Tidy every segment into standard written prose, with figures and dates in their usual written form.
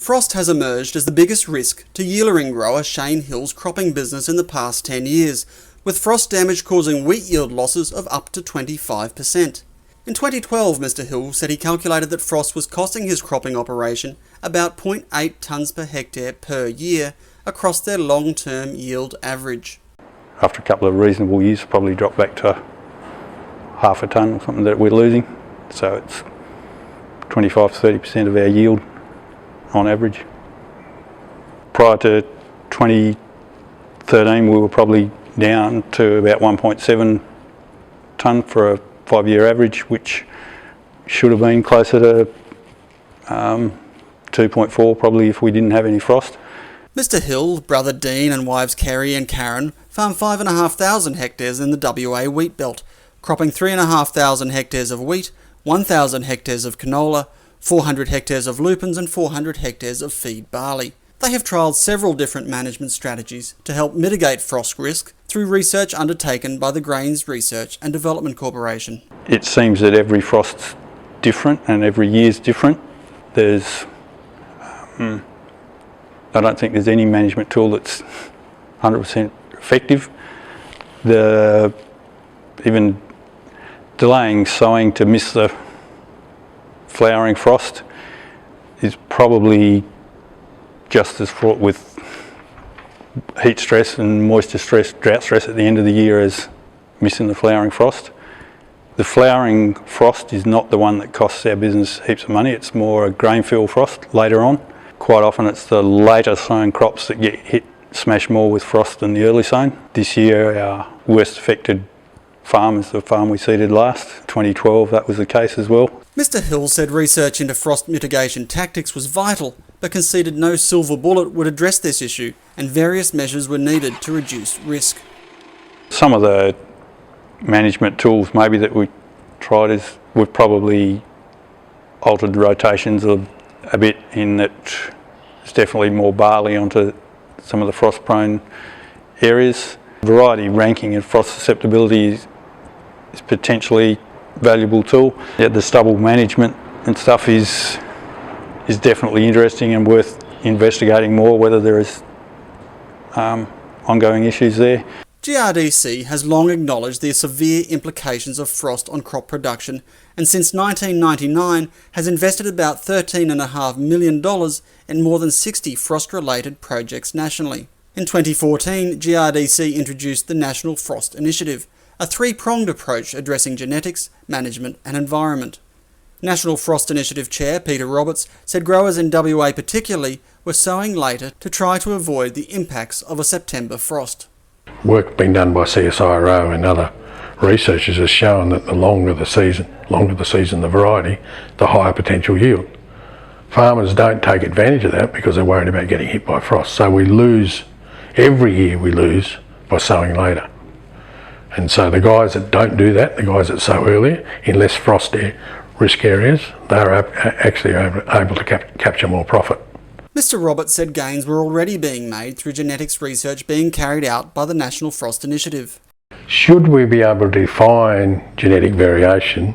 Frost has emerged as the biggest risk to Yealering grower Shane Hill's cropping business in the past 10 years, with frost damage causing wheat yield losses of up to 25%. In 2012, Mr Hill said he calculated that frost was costing his cropping operation about 0.8 tonnes per hectare per year across their long-term yield average. After a couple of reasonable years, probably dropped back to half a tonne or something that we're losing. So it's 25 to 30% of our yield on average. Prior to 2013, we were probably down to about 1.7 tonne for a 5-year average, which should have been closer to 2.4 probably if we didn't have any frost. Mr Hill, brother Dean and wives Kerry and Karen farm 5,500 hectares in the WA wheat belt, cropping 3,500 hectares of wheat, 1,000 hectares of canola, 400 hectares of lupins and 400 hectares of feed barley. They have trialled several different management strategies to help mitigate frost risk through research undertaken by the Grains Research and Development Corporation. It seems that every frost's different and every year's different. I don't think there's any management tool that's 100% effective. Even delaying sowing to miss the flowering frost is probably just as fraught with heat stress and moisture stress, drought stress at the end of the year as missing the flowering frost. The flowering frost is not the one that costs our business heaps of money, it's more a grain fill frost later on. Quite often it's the later sown crops that get smashed more with frost than the early sown. This year our worst affected farm is the farm we seeded last. 2012 that was the case as well. Mr Hill said research into frost mitigation tactics was vital, but conceded no silver bullet would address this issue and various measures were needed to reduce risk. Some of the management tools maybe that we tried is we've probably altered the rotations a bit in that there's definitely more barley onto some of the frost prone areas. Variety ranking and frost susceptibility is potentially a valuable tool. Yeah, the stubble management and stuff is definitely interesting and worth investigating more whether there is ongoing issues there. GRDC has long acknowledged the severe implications of frost on crop production and since 1999 has invested about $13.5 million in more than 60 frost-related projects nationally. In 2014, GRDC introduced the National Frost Initiative, a three-pronged approach addressing genetics, management and environment. National Frost Initiative Chair Peter Roberts said growers in WA particularly were sowing later to try to avoid the impacts of a September frost. Work being done by CSIRO and other researchers has shown that the longer the season the variety, the higher potential yield. Farmers don't take advantage of that because they're worried about getting hit by frost. So we lose, every year we lose by sowing later. And so the guys that don't do that, the guys that sow earlier in less frost risk areas, they're actually able to capture more profit. Mr Roberts said gains were already being made through genetics research being carried out by the National Frost Initiative. Should we be able to define genetic variation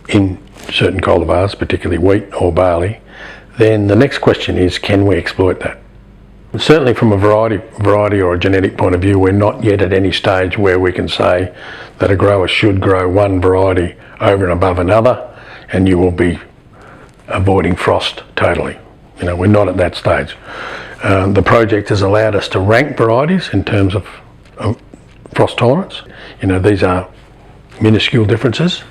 in certain cultivars, particularly wheat or barley, then the next question is, can we exploit that? Certainly from a variety or a genetic point of view, we're not yet at any stage where we can say that a grower should grow one variety over and above another and you will be avoiding frost totally. You know, we're not at that stage. The project has allowed us to rank varieties in terms of frost tolerance. You know, these are minuscule differences,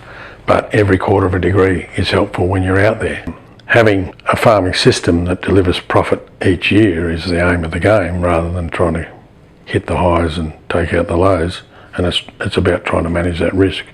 but every quarter of a degree is helpful when you're out there. Having a farming system that delivers profit each year is the aim of the game, rather than trying to hit the highs and take out the lows, and it's about trying to manage that risk.